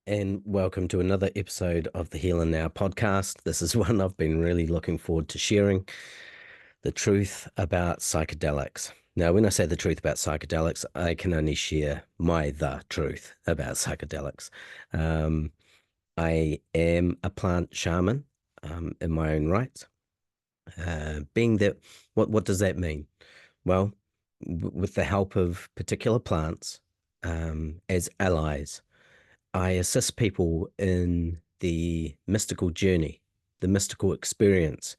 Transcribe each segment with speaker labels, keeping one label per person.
Speaker 1: and welcome to another episode of the Heal and Now podcast. This is one I've been really looking forward to sharing the truth about psychedelics. Now, when I say the truth about psychedelics, I can only share the truth about psychedelics. Um, I am a plant shaman in my own right. Being that, what does that mean? Well, with the help of particular plants as allies, I assist people in the mystical journey, the mystical experience,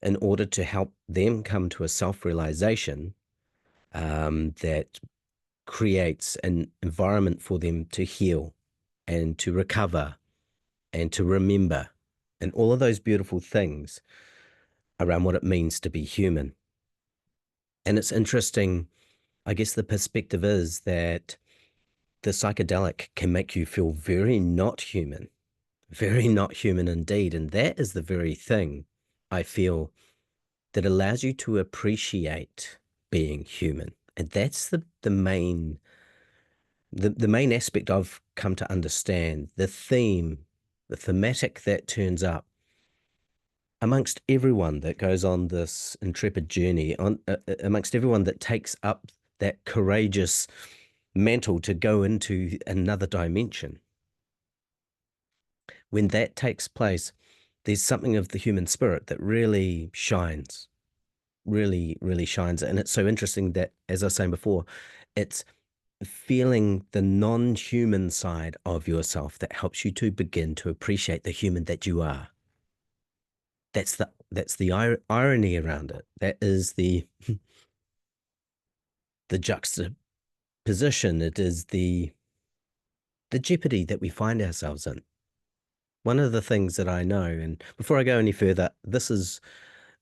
Speaker 1: in order to help them come to a self-realization that creates an environment for them to heal and to recover and to remember and all of those beautiful things around what it means to be human. And it's interesting, I guess the perspective is that the psychedelic can make you feel very not human indeed. And that is the very thing I feel that allows you to appreciate being human. And that's the main aspect I've come to understand, the thematic that turns up amongst everyone that goes on this intrepid journey, amongst everyone that takes up that courageous mantle to go into another dimension. When that takes place, there's something of the human spirit that really shines, really shines. And it's so interesting that, as I was saying before, it's feeling the non-human side of yourself that helps you to begin to appreciate the human that you are. That's the irony around it. That is the juxtaposition. It is the jeopardy that we find ourselves in. One of the things that I know, and before I go any further, this is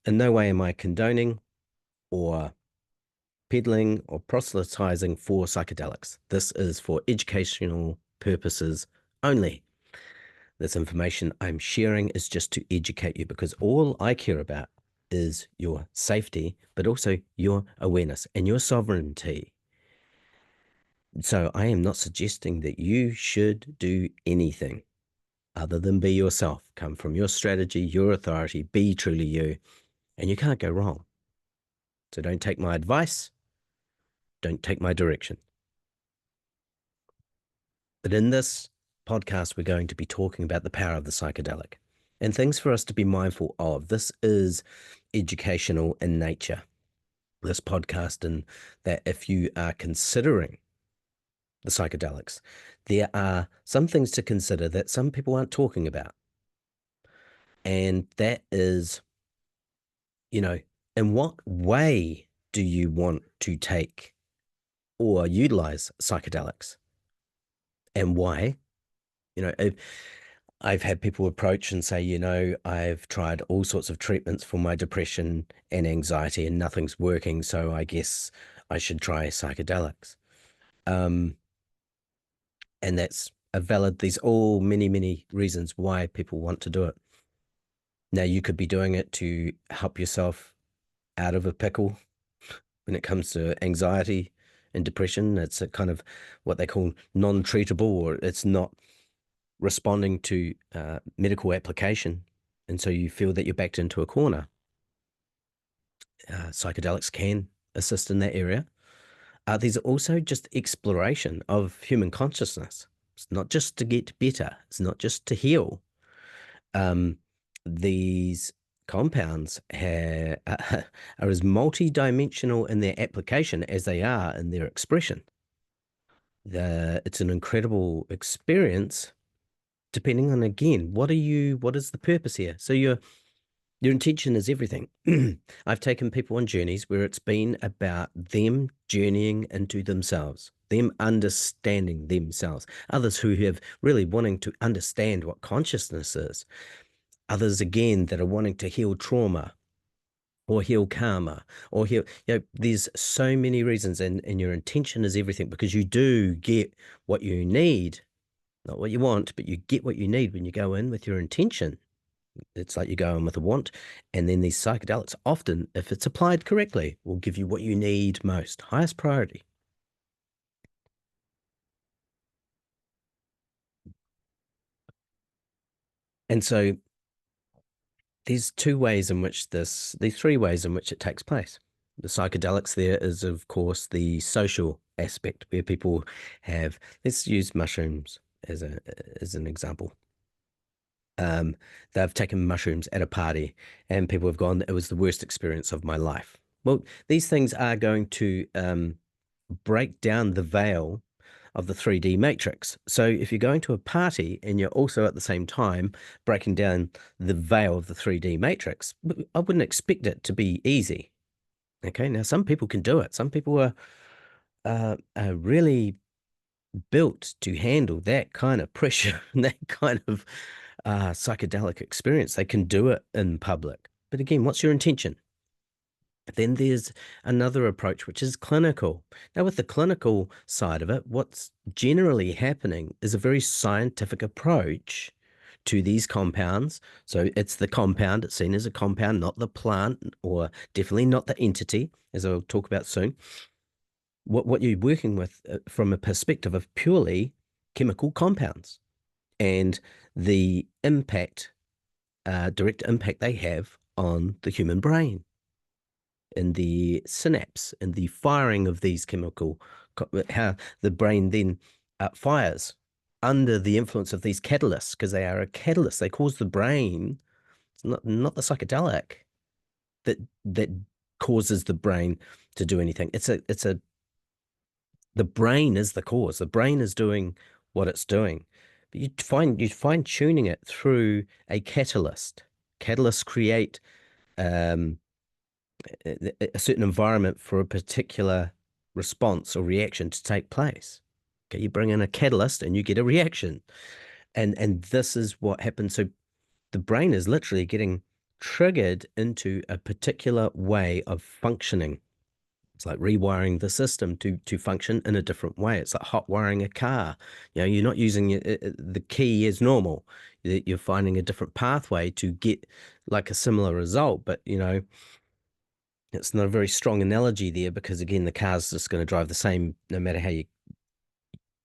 Speaker 1: in no way am I condoning or peddling or proselytizing for psychedelics. This is for educational purposes only. This information I'm sharing is just to educate you because all I care about is your safety, but also your awareness and your sovereignty. So I am not suggesting that you should do anything other than be yourself. Come from your strategy, your authority, be truly you, and you can't go wrong. So don't take my advice, don't take my direction. But in this podcast, we're going to be talking about the power of the psychedelic and things for us to be mindful of. This is educational in nature, this podcast, and that if you are considering the psychedelics, there are some things to consider that some people aren't talking about. And that is, in what way do you want to take or utilize psychedelics and why? I've had people approach and say, I've tried all sorts of treatments for my depression and anxiety and nothing's working, so I guess I should try psychedelics. Um, and that's these all many reasons why people want to do it. Now, you could be doing it to help yourself out of a pickle when it comes to anxiety and depression. It's a kind of what they call non-treatable, or it's not responding to medical application. And so you feel that you're backed into a corner. Psychedelics can assist in that area. There's also just exploration of human consciousness. It's not just to get better. It's not just to heal. Um, these compounds are as multi-dimensional in their application as they are in their expression. It's an incredible experience, depending on, again, what is the purpose here? So your intention is everything. I've taken people on journeys where it's been about them journeying into themselves, them understanding themselves. Others who have really wanting to understand what consciousness is. Others, again, that are wanting to heal trauma or heal karma or heal, there's so many reasons, and your intention is everything, because you do get what you need, not what you want, but you get what you need when you go in with your intention. It's like you go in with a want, and then these psychedelics often, if it's applied correctly, will give you what you need most, highest priority. And so there's these three ways in which it takes place. The psychedelics there is, of course, the social aspect where people have, let's use mushrooms as as an example. Um, they've taken mushrooms at a party and people have gone, it was the worst experience of my life. Well, these things are going to break down the veil of the 3D matrix. So if you're going to a party and you're also at the same time breaking down the veil of the 3D matrix, I wouldn't expect it to be easy. Okay, now some people can do it. Some people are really built to handle that kind of pressure and that kind of psychedelic experience. They can do it in public. But again, what's your intention? Then there's another approach, which is clinical. Now, with the clinical side of it, what's generally happening is a very scientific approach to these compounds. So it's the compound, it's seen as a compound, not the plant, or definitely not the entity, as I'll talk about soon. What you're working with from a perspective of purely chemical compounds and the impact, direct impact they have on the human brain in the synapse and the firing of these how the brain then fires under the influence of these catalysts because they are a catalyst. They cause the brain, it's not the psychedelic that causes the brain to do anything. The brain is the cause. The brain is doing what it's doing. But you find tuning it through a catalyst. Catalysts create um, a certain environment for a particular response or reaction to take place. Okay, you bring in a catalyst and you get a reaction. And this is what happens. So the brain is literally getting triggered into a particular way of functioning. It's like rewiring the system to function in a different way. It's like hot wiring a car. You're not using the key as normal. You're finding a different pathway to get like a similar result. But it's not a very strong analogy there because again, the car's just going to drive the same no matter how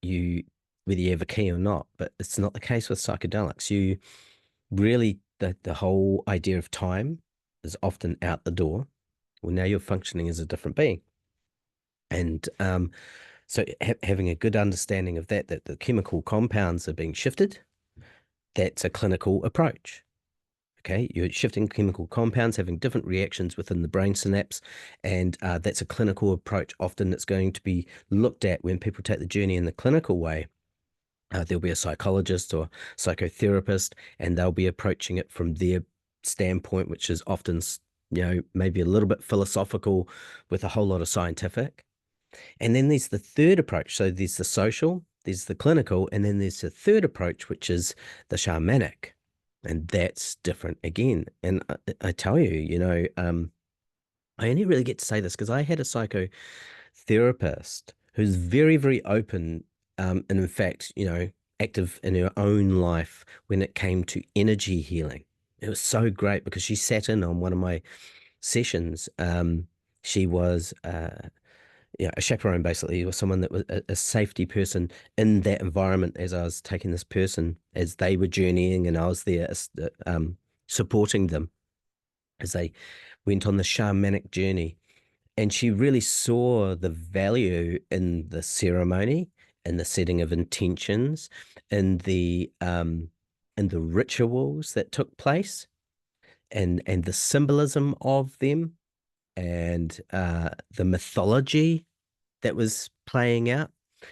Speaker 1: you whether you have a key or not. But it's not the case with psychedelics. You really the whole idea of time is often out the door. Well, now you're functioning as a different being. And so having a good understanding of that the chemical compounds are being shifted, that's a clinical approach. Okay, you're shifting chemical compounds, having different reactions within the brain synapse, and that's a clinical approach. Often it's going to be looked at when people take the journey in the clinical way. There'll be a psychologist or psychotherapist, and they'll be approaching it from their standpoint, which is often, maybe a little bit philosophical with a whole lot of scientific. And then there's the third approach. So there's the social, there's the clinical, and then there's the third approach, which is the shamanic. And that's different again. And I tell you, I only really get to say this because I had a psychotherapist who's very, very open, and in fact, active in her own life when it came to energy healing. It was so great because she sat in on one of my sessions. She was a chaperone basically, or someone that was a safety person in that environment as I was taking this person as they were journeying, and I was there supporting them as they went on the shamanic journey. And she really saw the value in the ceremony, in the setting of intentions, in the rituals that took place, and the symbolism of them, and the mythology that was playing out.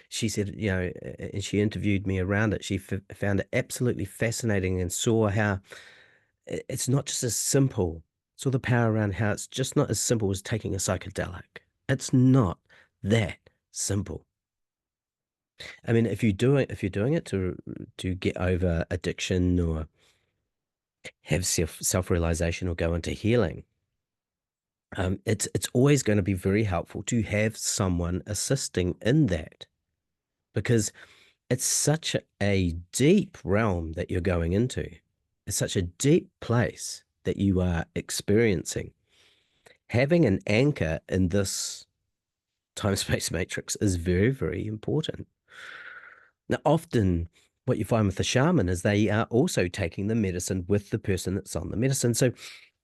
Speaker 1: She said, and she interviewed me around it. She found it absolutely fascinating and saw how it's not just as simple. Saw the power around how it's just not as simple as taking a psychedelic. It's not that simple. I mean, if you're doing it to get over addiction or have self-realization or go into healing, it's always going to be very helpful to have someone assisting in that because it's such a deep realm that you're going into. It's such a deep place that you are experiencing. Having an anchor in this time-space matrix is very, very important. Now, often what you find with the shaman is they are also taking the medicine with the person that's on the medicine. So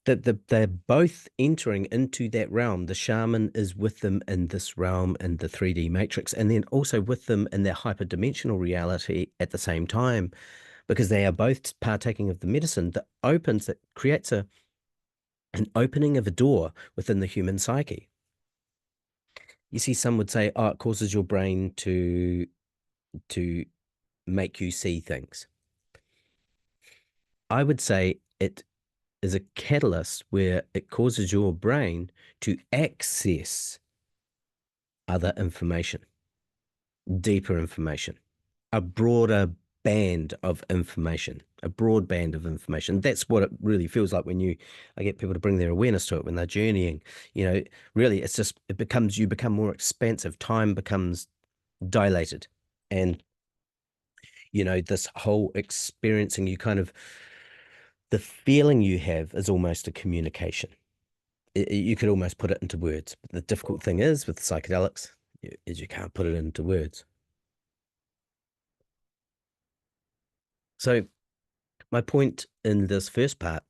Speaker 1: they're both entering into that realm. The shaman is with them in this realm in the 3D matrix, and then also with them in their hyperdimensional reality at the same time, because they are both partaking of the medicine that creates an opening of a door within the human psyche. You see, some would say, oh, it causes your brain to make you see things. I would say it is a catalyst where it causes your brain to access other information, deeper information, a broader band of information, a broad band of information. That's what it really feels like when I get people to bring their awareness to it when they're journeying. Really, you become more expansive. Time becomes dilated. And, this whole experiencing, the feeling you have is almost a communication. You could almost put it into words. But the difficult thing is with psychedelics is you can't put it into words. So my point in this first part,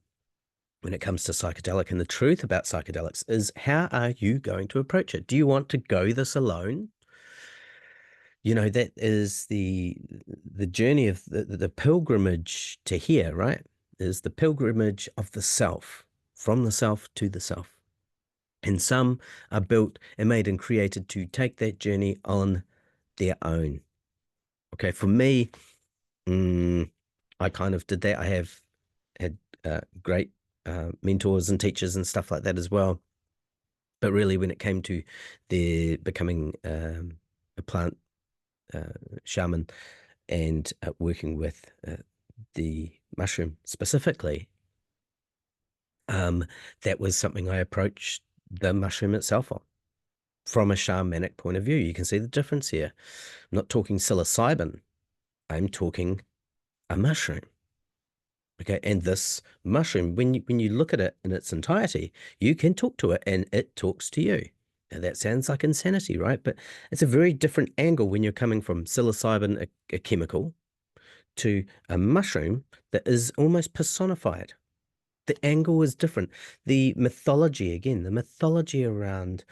Speaker 1: when it comes to psychedelic and the truth about psychedelics, is how are you going to approach it? Do you want to go this alone? That is the journey of the pilgrimage to here, right? Is the pilgrimage of the self, from the self to the self. And some are built and made and created to take that journey on their own. Okay, for me, I kind of did that. I have had great mentors and teachers and stuff like that as well. But really, when it came to their becoming a plant shaman and working with the mushroom specifically, that was something I approached the mushroom itself on from a shamanic point of view. You can see the difference here. I'm not talking psilocybin. I'm talking a mushroom. Okay, and this mushroom, when you look at it in its entirety, you can talk to it and it talks to you. Now that sounds like insanity, right? But it's a very different angle when you're coming from psilocybin, a chemical, to a mushroom that is almost personified. The angle is different. The mythology, again, the mythology around,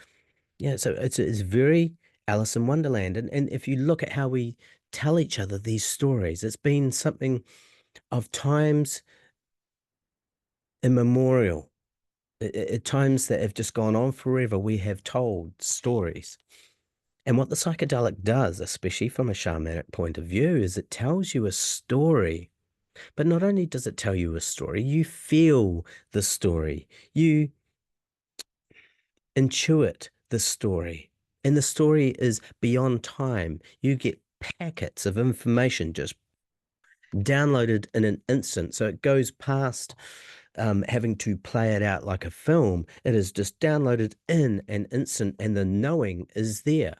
Speaker 1: yeah, so it's very Alice in Wonderland. And if you look at how we tell each other these stories, it's been something of times immemorial. At times that have just gone on forever, we have told stories. And what the psychedelic does, especially from a shamanic point of view, is it tells you a story. But not only does it tell you a story, you feel the story. You intuit the story. And the story is beyond time. You get packets of information just downloaded in an instant. So it goes past having to play it out like a film. It is just downloaded in an instant, and the knowing is there.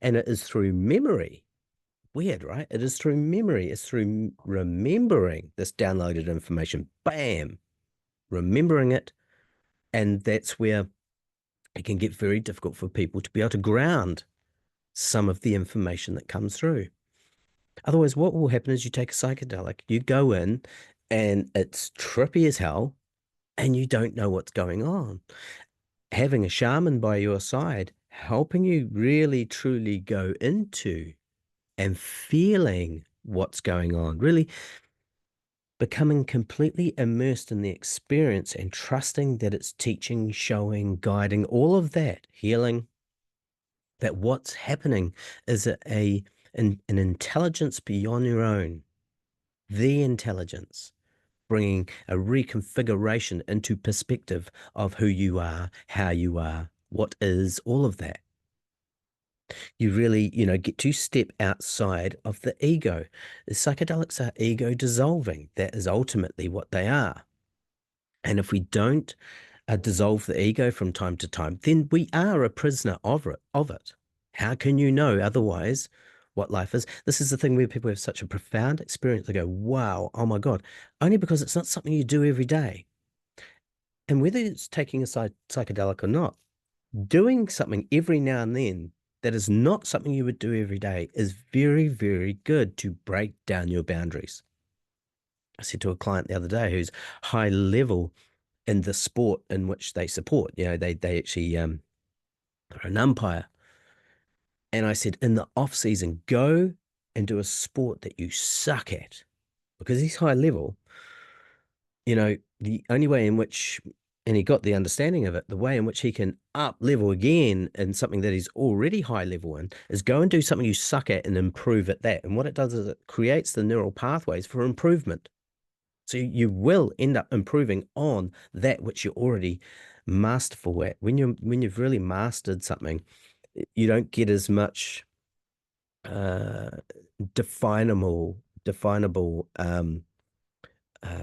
Speaker 1: And it is through memory. Weird, right? It is through memory. It's through remembering this downloaded information. Bam! Remembering it. And that's where it can get very difficult for people to be able to ground some of the information that comes through. Otherwise, what will happen is you take a psychedelic, you go in, and it's trippy as hell, and you don't know what's going on. Having a shaman by your side, helping you really truly go into and feeling what's going on, really becoming completely immersed in the experience and trusting that it's teaching, showing, guiding, all of that, healing, that what's happening is an intelligence beyond your own, the intelligence, bringing a reconfiguration into perspective of who you are, how you are, what is, all of that. You really, get to step outside of the ego. The psychedelics are ego dissolving. That is ultimately what they are. And if we don't dissolve the ego from time to time, then we are a prisoner of it. How can you know otherwise what life is? This is the thing where people have such a profound experience. They go, wow, oh my God, only because it's not something you do every day. And whether it's taking a psychedelic or not, doing something every now and then that is not something you would do every day is very, very good to break down your boundaries. I said to a client the other day who's high level in the sport in which they support, they actually are an umpire. And I said, in the off season, go and do a sport that you suck at because he's high level. The only way in which, and he got the understanding of it, the way in which he can up level again in something that he's already high level in is go and do something you suck at and improve at that. And what it does is it creates the neural pathways for improvement. So you will end up improving on that which you're already masterful at. When you've really mastered something, you don't get as much uh, definable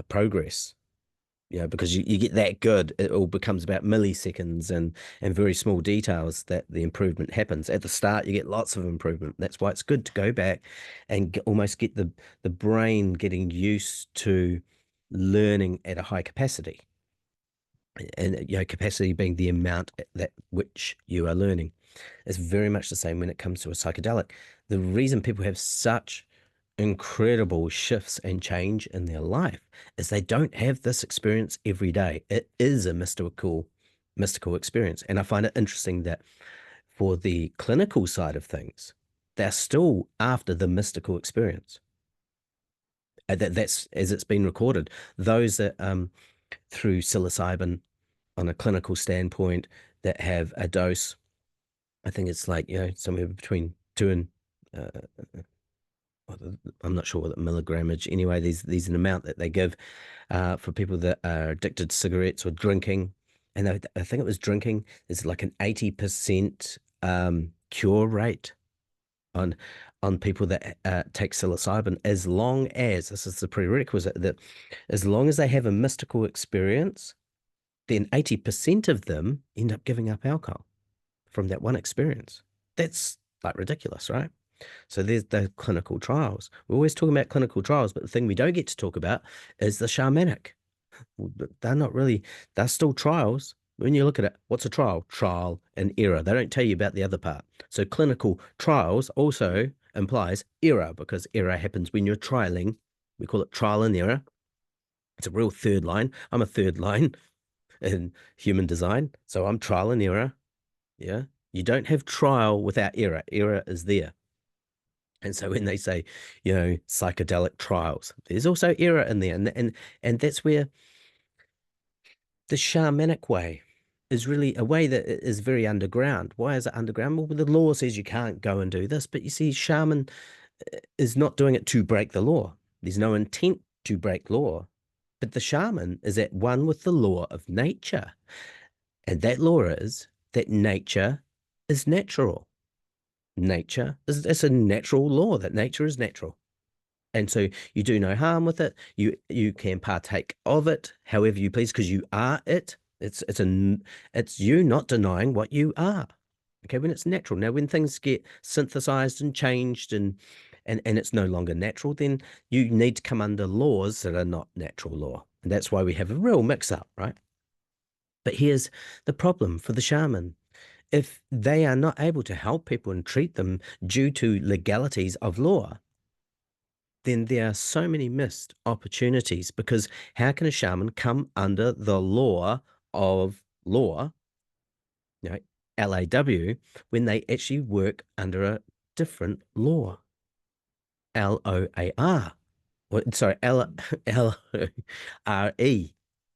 Speaker 1: progress. Because you get that good, it all becomes about milliseconds and very small details that the improvement happens. At the start, you get lots of improvement. That's why it's good to go back and almost get the brain getting used to learning at a high capacity. And capacity being the amount that which you are learning. It's very much the same when it comes to a psychedelic. The reason people have such incredible shifts and change in their life is they don't have this experience every day. It is a mystical experience. And I find it interesting that for the clinical side of things, they're still after the mystical experience. That's as it's been recorded. Those that through psilocybin on a clinical standpoint that have a dose, I think it's like, somewhere between two and I'm not sure what the milligrammage. Anyway, these an amount that they give for people that are addicted to cigarettes or drinking, and I think it was drinking. There's like an 80% cure rate on people that take psilocybin, as long as this is the prerequisite that as long as they have a mystical experience, then 80% of them end up giving up alcohol from that one experience. That's like ridiculous, right? So there's the clinical trials. We're always talking about clinical trials, but the thing we don't get to talk about is the shamanic. They're not really, they're still trials. When you look at it, what's a trial? Trial and error. They don't tell you about the other part. So clinical trials also implies error because error happens when you're trialing. We call it trial and error. It's a real third line. I'm a third line in human design. So I'm trial and error. Yeah. You don't have trial without error. Error is there. And so when they say, psychedelic trials, there's also error in there. And that's where the shamanic way is really a way that is very underground. Why is it underground? Well, the law says you can't go and do this, but you see, shaman is not doing it to break the law. There's no intent to break law, but the shaman is at one with the law of nature. And that law is that nature is natural. Nature is it's a natural law that nature is natural. And so you do no harm with it. You can partake of it however you please because you are it. It's you not denying what you are. Okay, when it's natural. Now, when things get synthesized and changed and it's no longer natural, then you need to come under laws that are not natural law. And that's why we have a real mix up, right? But here's the problem for the shaman. If they are not able to help people and treat them due to legalities of law, then there are so many missed opportunities because how can a shaman come under the law of law, you know, LAW, when they actually work under a different law, LOAR, sorry, LRE,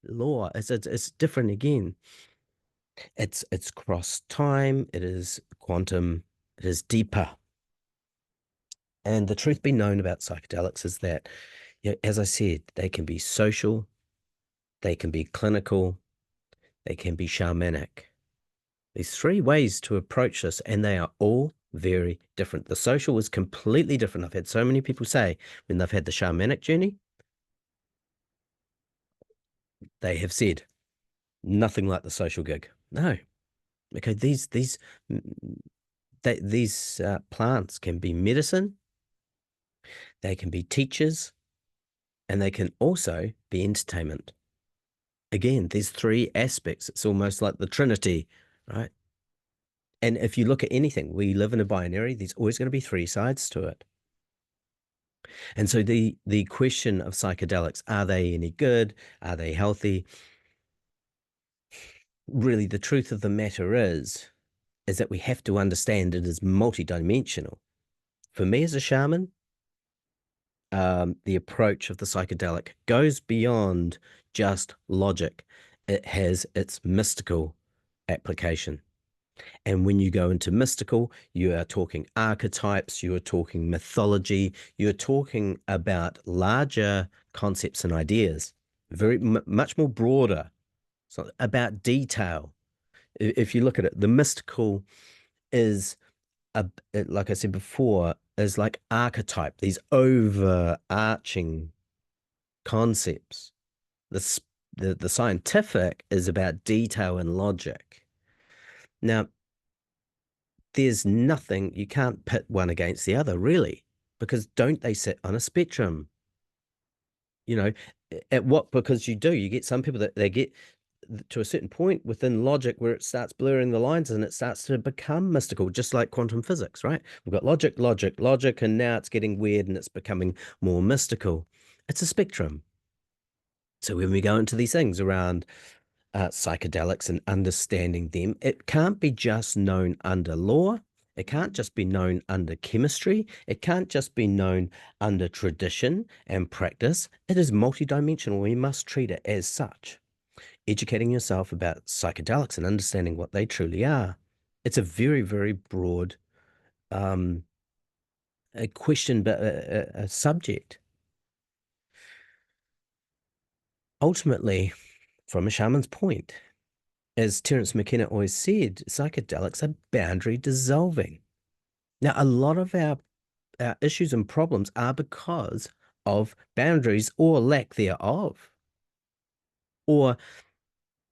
Speaker 1: law. It's different again. It's cross time, it is quantum, it is deeper. And the truth be known about psychedelics is that, as I said, they can be social, they can be clinical, they can be shamanic. There's three ways to approach this, and they are all very different. The social is completely different. I've had so many people say when they've had the shamanic journey, they have said nothing like the social gig. No. Okay, these plants can be medicine, they can be teachers, and they can also be entertainment. Again, there's three aspects. It's almost like the Trinity, right? And if you look at anything, we live in a binary, there's always going to be three sides to it. And so the question of psychedelics, are they any good? Are they healthy? Really, the truth of the matter is that we have to understand it is multidimensional. For me as a shaman, the approach of the psychedelic goes beyond just logic. It has its mystical application. And when you go into mystical, you are talking archetypes, you are talking mythology, you're talking about larger concepts and ideas, very much more broader. So about detail. If you look at it, the mystical is like I said before, is like archetype, these overarching concepts. The the scientific is about detail and logic. Now, there's nothing, you can't pit one against the other, really, because don't they sit on a spectrum? You know, at what, because you do, you get some people that they get to a certain point within logic where it starts blurring the lines and it starts to become mystical, just like quantum physics, right? We've got logic, logic, logic, and now it's getting weird and it's becoming more mystical. It's a spectrum. So when we go into these things around psychedelics and understanding them, it can't be just known under law. It can't just be known under chemistry. It can't just be known under tradition and practice. It is multidimensional. We must treat it as such. Educating yourself about psychedelics and understanding what they truly are. It's a very, very broad um, a question, but a subject. Ultimately, from a shaman's point, as Terence McKenna always said, psychedelics are boundary dissolving. Now, a lot of our issues and problems are because of boundaries or lack thereof. Or,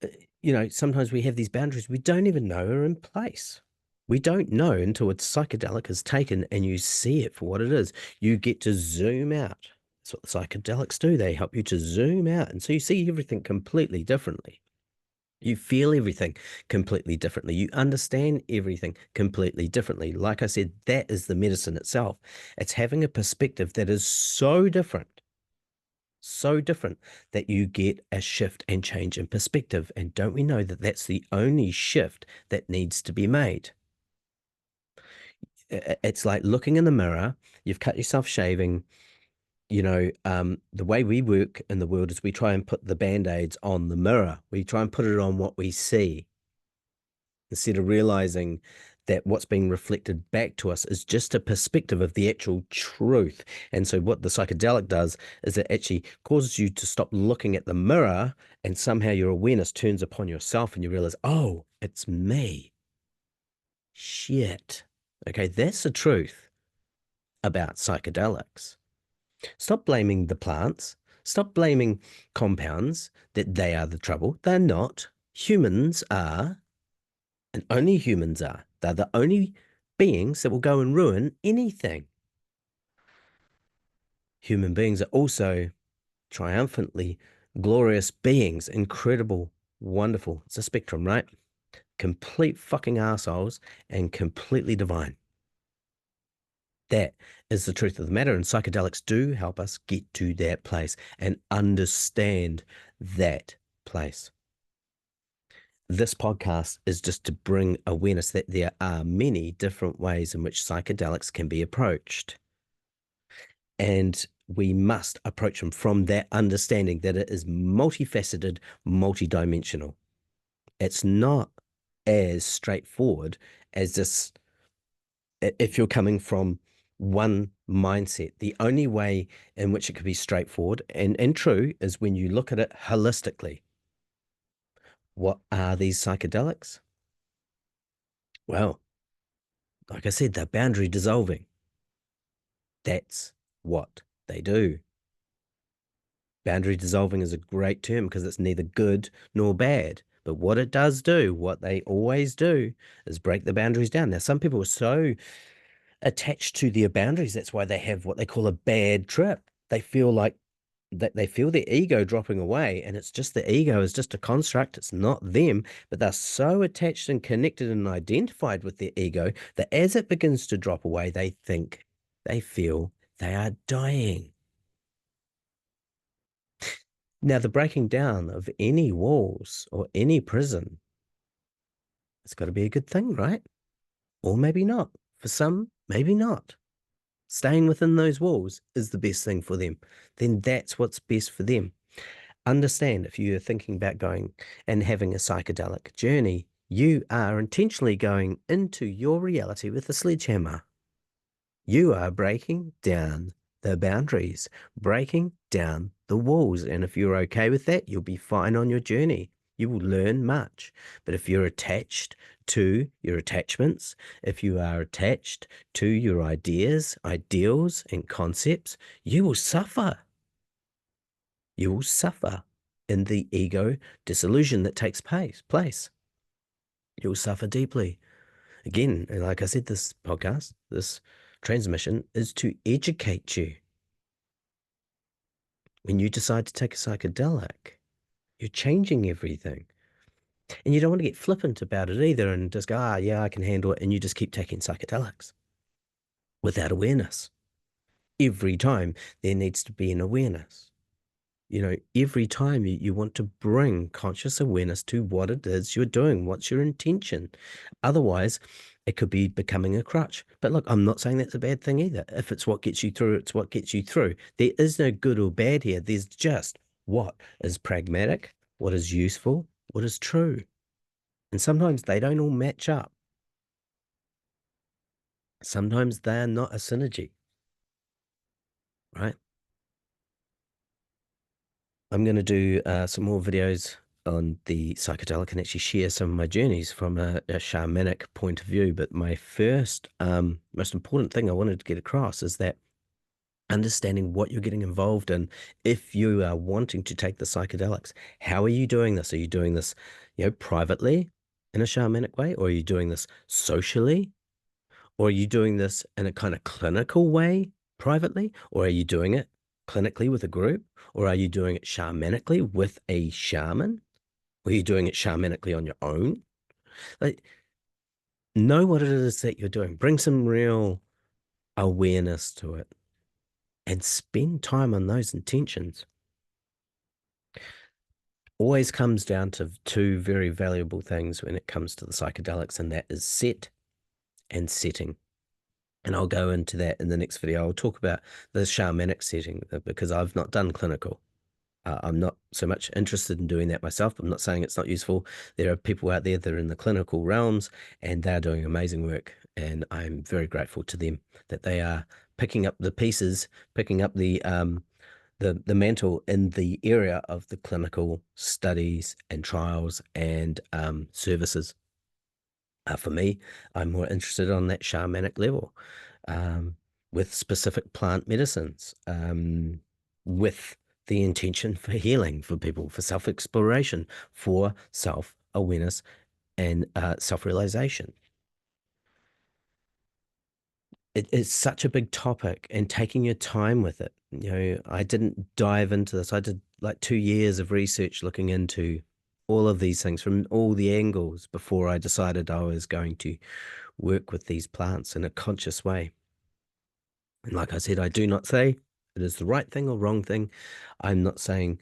Speaker 1: uh, sometimes we have these boundaries we don't even know are in place. We don't know until a psychedelic is taken and you see it for what it is. You get to zoom out. That's what the psychedelics do. They help you to zoom out. And so you see everything completely differently. You feel everything completely differently. You understand everything completely differently. Like I said, that is the medicine itself. It's having a perspective that is so different that you get a shift and change in perspective. And don't we know that that's the only shift that needs to be made? It's like looking in the mirror, you've cut yourself shaving. The way we work in the world is we try and put the band-aids on the mirror. We try and put it on what we see instead of realizing that what's being reflected back to us is just a perspective of the actual truth. And so what the psychedelic does is it actually causes you to stop looking at the mirror and somehow your awareness turns upon yourself and you realize, oh, it's me. Shit. Okay, that's the truth about psychedelics. Stop blaming the plants. Stop blaming compounds that they are the trouble. They're not. Humans are, and only humans are. They're the only beings that will go and ruin anything. Human beings are also triumphantly glorious beings, incredible, wonderful. It's a spectrum, right? Complete fucking assholes and completely divine. That is the truth of the matter. And psychedelics do help us get to that place and understand that place. This podcast is just to bring awareness that there are many different ways in which psychedelics can be approached. And we must approach them from that understanding that it is multifaceted, multidimensional. It's not as straightforward as this. If you're coming from one mindset, the only way in which it could be straightforward and true is when you look at it holistically. What are these psychedelics? Well, like I said, they're boundary dissolving. That's what they do. Boundary dissolving is a great term because it's neither good nor bad. But what it does do, what they always do, is break the boundaries down. Now, some people are so attached to their boundaries, that's why they have what they call a bad trip. They feel like they feel their ego dropping away, and it's just the ego is just a construct. It's not them, but they're so attached and connected and identified with their ego that as it begins to drop away, they feel they are dying. Now, the breaking down of any walls or any prison, it's got to be a good thing, right? Or maybe not. For some, maybe not. Staying within those walls is the best thing for them. Then that's what's best for them. Understand, if you're thinking about going and having a psychedelic journey, you are intentionally going into your reality with a sledgehammer. You are breaking down the boundaries, breaking down the walls. And if you're okay with that, you'll be fine on your journey. You will learn much. But if you're attached to your attachments, if you are attached to your ideas, ideals, and concepts, you will suffer. You will suffer in the ego disillusion that takes place. You'll suffer deeply. Again, and like I said, this podcast, this transmission is to educate you. When you decide to take a psychedelic, you're changing everything. And you don't want to get flippant about it either and just go, yeah, I can handle it. And you just keep taking psychedelics without awareness. Every time there needs to be an awareness. Every time you want to bring conscious awareness to what it is you're doing, what's your intention. Otherwise, it could be becoming a crutch. But look, I'm not saying that's a bad thing either. If it's what gets you through, it's what gets you through. There is no good or bad here. There's just what is pragmatic, what is useful, what is true. And sometimes they don't all match up. Sometimes they are not a synergy, right? I'm going to do some more videos on the psychedelic and actually share some of my journeys from a shamanic point of view. But my first, most important thing I wanted to get across is that understanding what you're getting involved in. If you are wanting to take the psychedelics, how are you doing this? Are you doing this, privately in a shamanic way? Or are you doing this socially? Or are you doing this in a kind of clinical way privately? Or are you doing it clinically with a group? Or are you doing it shamanically with a shaman? Or are you doing it shamanically on your own? Like, know what it is that you're doing. Bring some real awareness to it and spend time on those intentions. Always comes down to two very valuable things when it comes to the psychedelics, and that is set and setting. And I'll go into that in the next video. I'll talk about the shamanic setting because I've not done clinical. I'm not so much interested in doing that myself. I'm not saying it's not useful. There are people out there that are in the clinical realms and they're doing amazing work. And I'm very grateful to them that they are picking up the pieces, picking up the mantle in the area of the clinical studies and trials and services. For me, I'm more interested on that shamanic level, with specific plant medicines, with the intention for healing for people, for self-exploration, for self-awareness and self-realization. It is such a big topic, and taking your time with it. I didn't dive into this. I did like 2 years of research looking into all of these things from all the angles before I decided I was going to work with these plants in a conscious way. And like I said, I do not say it is the right thing or wrong thing. I'm not saying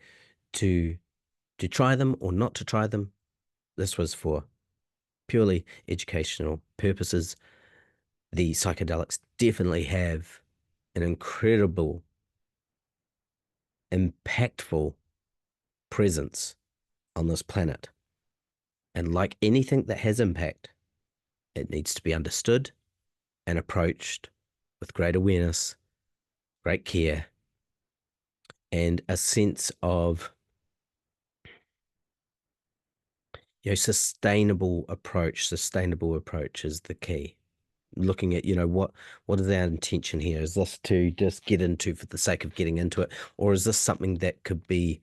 Speaker 1: to try them or not to try them. This was for purely educational purposes. The psychedelics definitely have an incredible, impactful presence on this planet. And like anything that has impact, it needs to be understood and approached with great awareness, great care, and a sense of sustainable approach. Sustainable approach is the key. Looking at, what is our intention here? Is this to just get into for the sake of getting into it? Or is this something that could be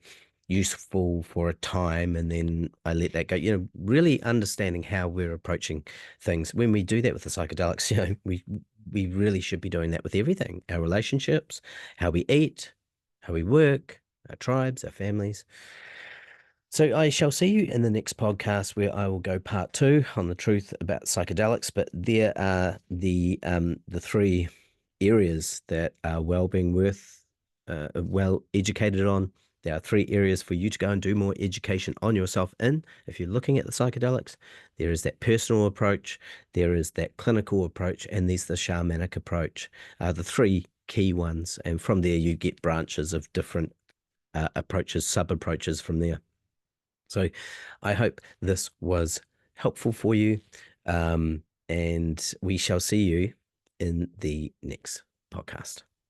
Speaker 1: useful for a time and then I let that go? Really understanding how we're approaching things. When we do that with the psychedelics, we really should be doing that with everything. Our relationships, how we eat, how we work, our tribes, our families. So I shall see you in the next podcast where I will go part 2 on the truth about psychedelics. But there are the three areas that are well being worth well educated on. There are three areas for you to go and do more education on yourself in. If you're looking at the psychedelics, there is that personal approach, there is that clinical approach, and there's the shamanic approach. The three key ones, and from there you get branches of different approaches, sub approaches from there. So I hope this was helpful for you. And we shall see you in the next podcast.